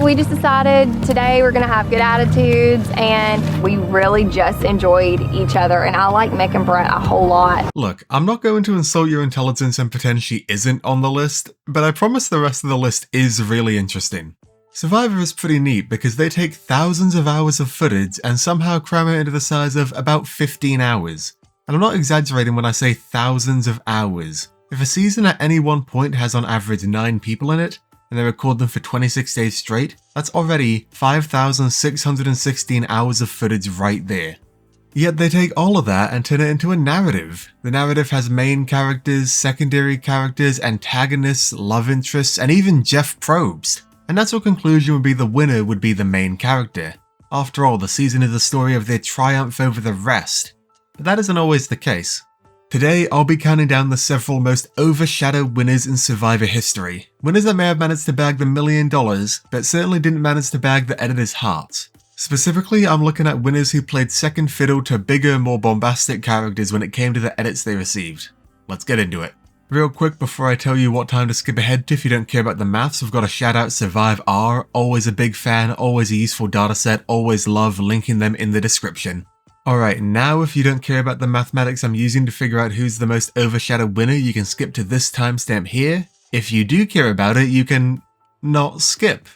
We just decided today we're gonna have good attitudes, and we really just enjoyed each other, and I like Mick and Brett a whole lot. Look, I'm not going to insult your intelligence and pretend she isn't on the list, but I promise the rest of the list is really interesting. Survivor is pretty neat because they take thousands of hours of footage and somehow cram it into the size of about 15 hours. And I'm not exaggerating when I say thousands of hours. If a season at any one point has on average 9 people in it, and they record them for 26 days straight, that's already 5,616 hours of footage right there. Yet they take all of that and turn it into a narrative. The narrative has main characters, secondary characters, antagonists, love interests, and even Jeff Probst. A natural conclusion would be the winner would be the main character. After all, the season is the story of their triumph over the rest. But that isn't always the case. Today, I'll be counting down the several most overshadowed winners in Survivor history. Winners that may have managed to bag the $1 million, but certainly didn't manage to bag the editor's heart. Specifically, I'm looking at winners who played second fiddle to bigger, more bombastic characters when it came to the edits they received. Let's get into it. Real quick before I tell you what time to skip ahead to if you don't care about the maths, we've got to shout out Survive R, always a big fan, always a useful dataset, always love linking them in the description. Alright, now if you don't care about the mathematics I'm using to figure out who's the most overshadowed winner, you can skip to this timestamp here. If you do care about it, you can not skip.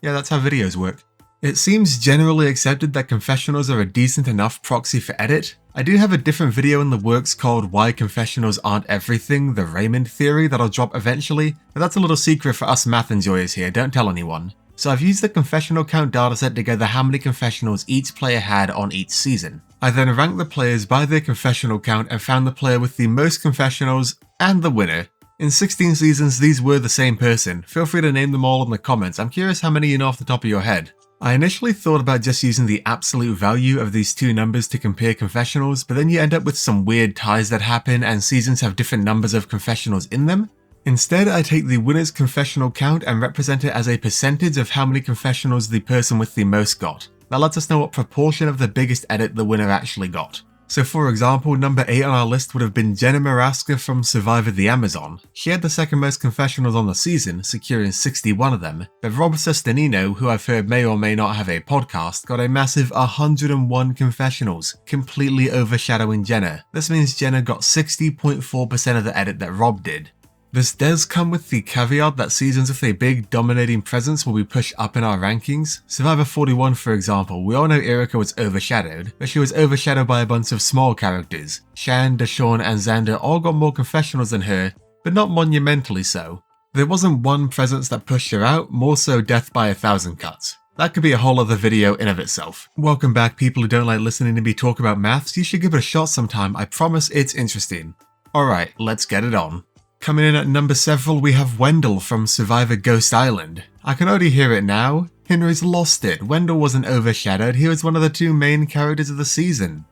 Yeah, that's how videos work. It seems generally accepted that confessionals are a decent enough proxy for edit. I do have a different video in the works called Why Confessionals Aren't Everything, the Raymond Theory, that I'll drop eventually, but that's a little secret for us math enjoyers here, don't tell anyone. So I've used the confessional count dataset to gather how many confessionals each player had on each season. I then ranked the players by their confessional count and found the player with the most confessionals and the winner. In 16 seasons, these were the same person. Feel free to name them all in the comments. I'm curious how many you know off the top of your head. I initially thought about just using the absolute value of these two numbers to compare confessionals, but then you end up with some weird ties that happen and seasons have different numbers of confessionals in them. Instead, I take the winner's confessional count and represent it as a percentage of how many confessionals the person with the most got. That lets us know what proportion of the biggest edit the winner actually got. So for example, number 8 on our list would have been Jenna Maraska from Survivor the Amazon. She had the second most confessionals on the season, securing 61 of them, but Rob Sestonino, who I've heard may or may not have a podcast, got a massive 101 confessionals, completely overshadowing Jenna. This means Jenna got 60.4% of the edit that Rob did. This does come with the caveat that seasons with a big dominating presence will be pushed up in our rankings. Survivor 41 for example, we all know Erica was overshadowed, but she was overshadowed by a bunch of small characters. Shan, Deshawn and Xander all got more confessionals than her, but not monumentally so. There wasn't one presence that pushed her out, more so death by 1,000 cuts. That could be a whole other video in of itself. Welcome back people who don't like listening to me talk about maths, you should give it a shot sometime, I promise it's interesting. Alright, let's get it on. Coming in at number several, we have Wendell from Survivor Ghost Island. I can already hear it now. Henry's lost it. Wendell wasn't overshadowed, he was one of the 2 main characters of the season.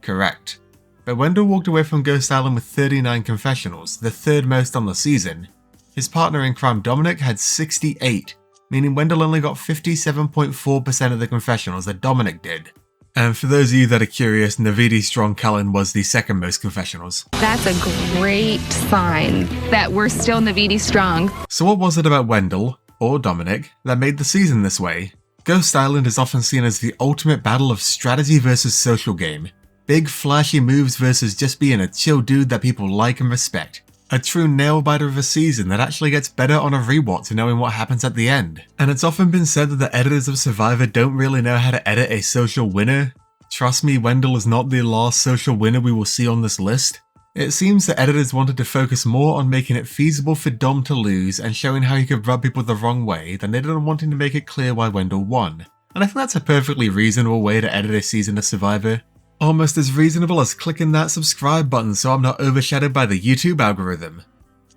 Correct. But Wendell walked away from Ghost Island with 39 confessionals, the 3rd most on the season. His partner in crime Dominic had 68, meaning Wendell only got 57.4% of the confessionals that Dominic did. And for those of you that are curious, Navidi Strong Cullen was the 2nd most confessionals. That's a great sign that we're still Navidi Strong. So what was it about Wendell, or Dominic, that made the season this way? Ghost Island is often seen as the ultimate battle of strategy versus social game. Big flashy moves versus just being a chill dude that people like and respect. A true nail-biter of a season that actually gets better on a rewatch knowing what happens at the end. And it's often been said that the editors of Survivor don't really know how to edit a social winner. Trust me, Wendell is not the last social winner we will see on this list. It seems the editors wanted to focus more on making it feasible for Dom to lose and showing how he could rub people the wrong way than they did on wanting to make it clear why Wendell won. And I think that's a perfectly reasonable way to edit a season of Survivor. Almost as reasonable as clicking that subscribe button so I'm not overshadowed by the YouTube algorithm.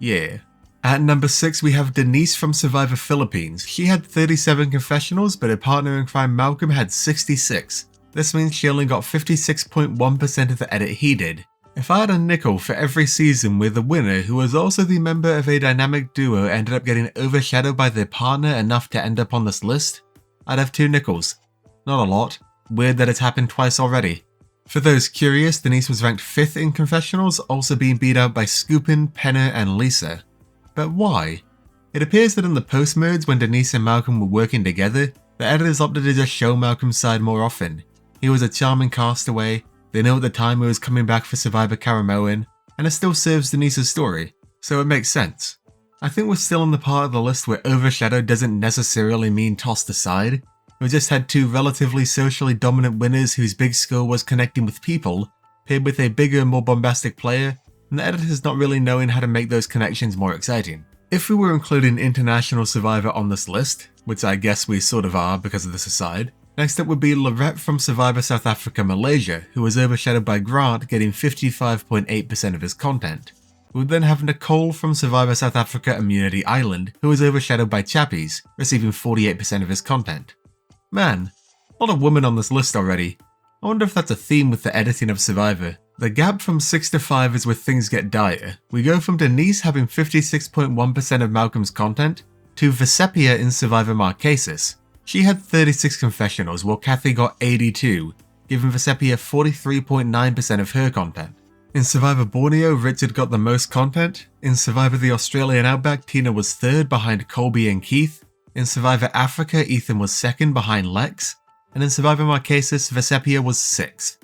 Yeah. At number 6 we have Denise from Survivor Philippines. She had 37 confessionals, but her partner in crime Malcolm had 66. This means she only got 56.1% of the edit he did. If I had a nickel for every season where the winner, who was also the member of a dynamic duo, ended up getting overshadowed by their partner enough to end up on this list, I'd have 2 nickels. Not a lot. Weird that it's happened twice already. For those curious, Denise was ranked 5th in confessionals, also being beat out by Scoopin, Penner and Lisa. But why? It appears that in the post modes when Denise and Malcolm were working together, the editors opted to just show Malcolm's side more often. He was a charming castaway, they know at the time he was coming back for Survivor Caramoan, and it still serves Denise's story, so it makes sense. I think we're still on the part of the list where Overshadowed doesn't necessarily mean tossed aside. We just had two relatively socially dominant winners whose big skill was connecting with people, paired with a bigger, more bombastic player, and the editors not really knowing how to make those connections more exciting. If we were including International Survivor on this list, which I guess we sort of are because of this aside, next up would be Lorette from Survivor South Africa Malaysia, who was overshadowed by Grant getting 55.8% of his content. We would then have Nicole from Survivor South Africa Immunity Island, who was overshadowed by Chappies, receiving 48% of his content. Man, a lot of women on this list already. I wonder if that's a theme with the editing of Survivor. The gap from 6 to 5 is where things get dire. We go from Denise having 56.1% of Malcolm's content, to Vecepia in Survivor Marquesas. She had 36 confessionals while Kathy got 82, giving Vecepia 43.9% of her content. In Survivor Borneo, Richard got the most content. In Survivor the Australian Outback, Tina was 3rd behind Colby and Keith. In Survivor Africa, Ethan was 2nd behind Lex. And in Survivor Marquesas, Vecepia was 6th.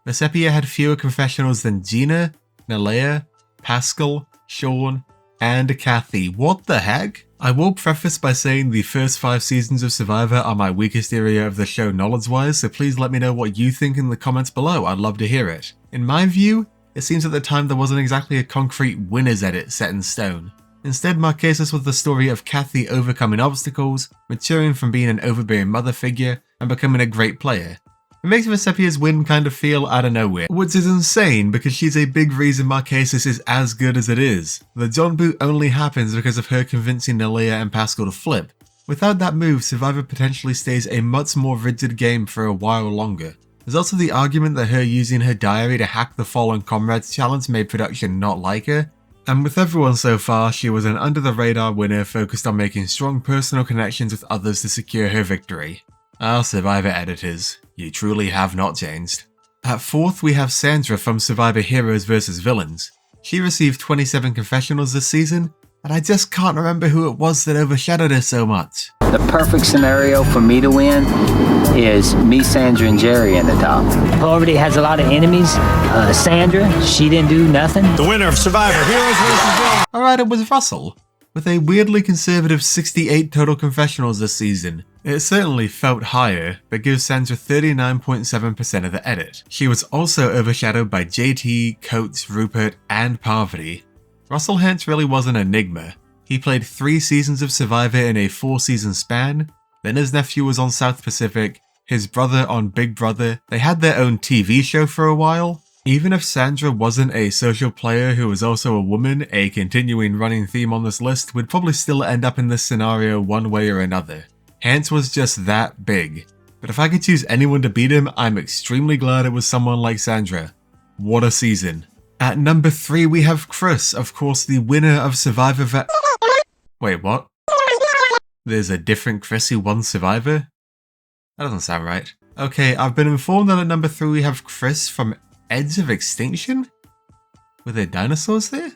Vecepia had fewer confessionals than Gina, Nalea, Pascal, Sean, and Kathy. What the heck? I will preface by saying the first 5 seasons of Survivor are my weakest area of the show knowledge-wise, so please let me know what you think in the comments below, I'd love to hear it. In my view, it seems at the time there wasn't exactly a concrete winner's edit set in stone. Instead, Marquesas was the story of Kathy overcoming obstacles, maturing from being an overbearing mother figure, and becoming a great player. It makes Vecepia's win kind of feel out of nowhere, which is insane because she's a big reason Marquesas is as good as it is. The John boot only happens because of her convincing Nalea and Pascal to flip. Without that move, Survivor potentially stays a much more rigid game for a while longer. There's also the argument that her using her diary to hack the Fallen Comrades challenge made production not like her, and with everyone so far, she was an under-the-radar winner focused on making strong personal connections with others to secure her victory. Our Survivor editors, you truly have not changed. At 4th, we have Sandra from Survivor Heroes vs Villains. She received 27 confessionals this season, and I just can't remember who it was that overshadowed her so much. The perfect scenario for me to win is me, Sandra, and Jerry in the top. Poverty has a lot of enemies. Sandra, she didn't do nothing. The winner of Survivor Heroes vs Villains. Alright, it was Russell, with a weirdly conservative 68 total confessionals this season. It certainly felt higher, but gives Sandra 39.7% of the edit. She was also overshadowed by JT, Coates, Rupert, and Parvati. Russell Hance really was an enigma. He played 3 seasons of Survivor in a 4-season span, then his nephew was on South Pacific, his brother on Big Brother, they had their own TV show for a while. Even if Sandra wasn't a social player who was also a woman, a continuing running theme on this list would probably still end up in this scenario one way or another. Hance was just that big. But if I could choose anyone to beat him, I'm extremely glad it was someone like Sandra. What a season. At number 3 we have Chris, of course the winner of Survivor Wait, what? There's a different Chris who won Survivor? That doesn't sound right. Okay, I've been informed that at number 3 we have Chris from Edge of Extinction? Were there dinosaurs there?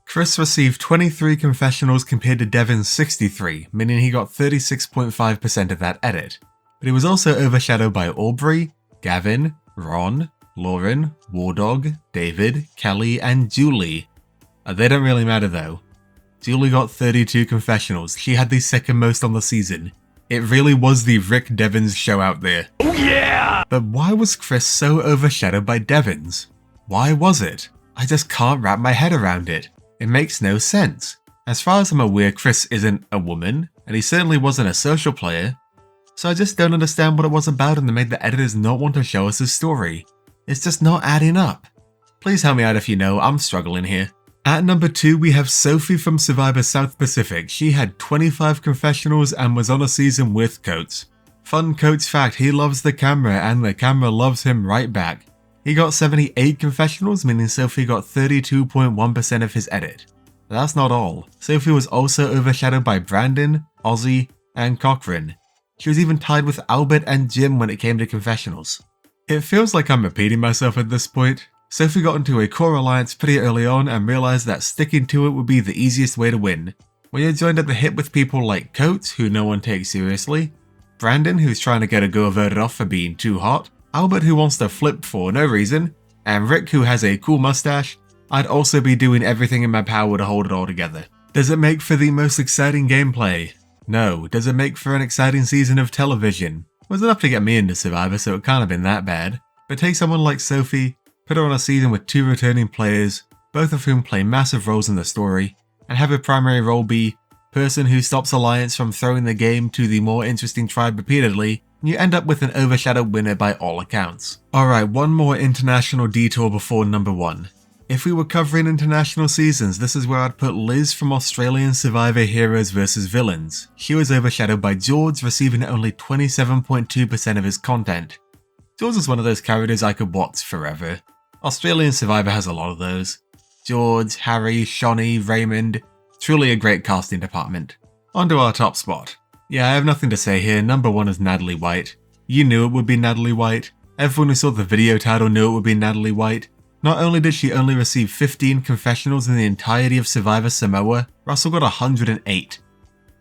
Chris received 23 confessionals compared to Devin's 63, meaning he got 36.5% of that edit. But he was also overshadowed by Aubrey, Gavin, Ron, Lauren, Wardog, David, Kelly, and Julie. They don't really matter though. Julie got 32 confessionals, she had the second most on the season. It really was the Rick Devins show out there. Oh yeah! But why was Chris so overshadowed by Devins? Why was it? I just can't wrap my head around it. It makes no sense. As far as I'm aware, Chris isn't a woman, and he certainly wasn't a social player, so I just don't understand what it was about him that made the editors not want to show us his story. It's just not adding up. Please help me out if you know, I'm struggling here. At number 2 we have Sophie from Survivor South Pacific. She had 25 confessionals and was on a season with Coates. Fun Coates fact, he loves the camera and the camera loves him right back. He got 78 confessionals, meaning Sophie got 32.1% of his edit. But that's not all. Sophie was also overshadowed by Brandon, Ozzy, and Cochran. She was even tied with Albert and Jim when it came to confessionals. It feels like I'm repeating myself at this point. Sophie got into a core alliance pretty early on and realized that sticking to it would be the easiest way to win. when you're joined at the hip with people like Coates, who no one takes seriously, Brandon, who's trying to get a girl voted off for being too hot, Albert, who wants to flip for no reason, and Rick, who has a cool mustache, I'd also be doing everything in my power to hold it all together. Does it make for the most exciting gameplay? No. Does it make for an exciting season of television? It was enough to get me into Survivor, so it can't have been that bad. But take someone like Sophie, put her on a season with 2 returning players, both of whom play massive roles in the story, and have her primary role be person who stops Alliance from throwing the game to the more interesting tribe repeatedly, and you end up with an Overshadowed winner by all accounts. Alright, one more international detour before number 1. If we were covering international seasons, this is where I'd put Liz from Australian Survivor Heroes vs Villains. She was overshadowed by George, receiving only 27.2% of his content. George is one of those characters I could watch forever. Australian Survivor has a lot of those. George, Harry, Shawnee, Raymond, truly a great casting department. On to our top spot. Yeah, I have nothing to say here, number 1 is Natalie White. You knew it would be Natalie White. Everyone who saw the video title knew it would be Natalie White. Not only did she only receive 15 confessionals in the entirety of Survivor Samoa, Russell got 108.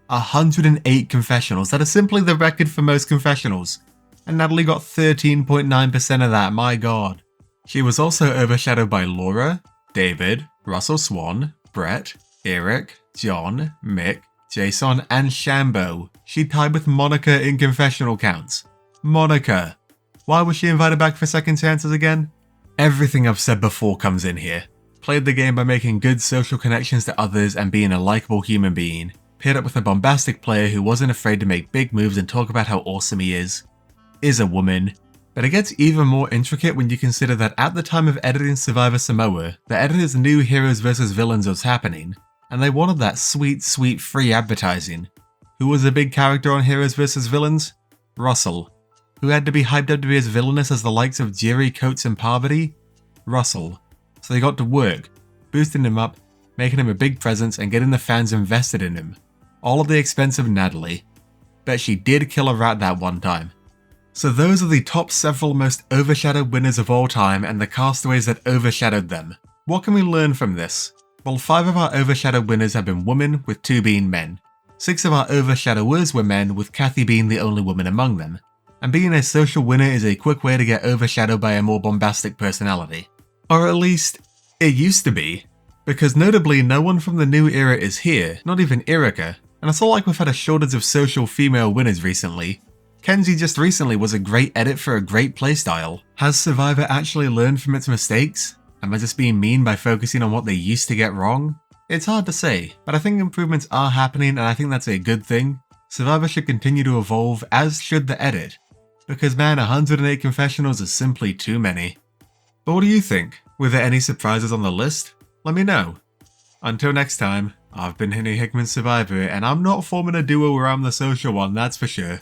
108 confessionals, that is simply the record for most confessionals. And Natalie got 13.9% of that, my god. She was also overshadowed by Laura, David, Russell Swan, Brett, Eric, John, Mick, Jason, and Shambo. She tied with Monica in confessional counts. Monica. Why was she invited back for second chances again? Everything I've said before comes in here. Played the game by making good social connections to others and being a likable human being. Paired up with a bombastic player who wasn't afraid to make big moves and talk about how awesome he is. Is a woman. But it gets even more intricate when you consider that at the time of editing Survivor Samoa, the editors knew Heroes vs Villains was happening, and they wanted that sweet, sweet free advertising. Who was a big character on Heroes vs Villains? Russell. Who had to be hyped up to be as villainous as the likes of Jerry, Coates, and Parvati? Russell. So they got to work, boosting him up, making him a big presence, and getting the fans invested in him. All at the expense of Natalie. Bet she did kill a rat that one time. So those are the top several most overshadowed winners of all time and the castaways that overshadowed them. What can we learn from this? Well, 5 of our overshadowed winners have been women, with 2 being men. 6 of our overshadowers were men, with Kathy being the only woman among them. And being a social winner is a quick way to get overshadowed by a more bombastic personality. Or at least, it used to be. Because notably, no one from the new era is here, not even Erica, and it's not like we've had a shortage of social female winners recently. Kenzie just recently was a great edit for a great playstyle. Has Survivor actually learned from its mistakes? Am I just being mean by focusing on what they used to get wrong? It's hard to say, but I think improvements are happening and I think that's a good thing. Survivor should continue to evolve, as should the edit. Because man, 108 confessionals is simply too many. But what do you think? Were there any surprises on the list? Let me know. Until next time, I've been Henry Hickman Survivor, and I'm not forming a duo where I'm the social one, that's for sure.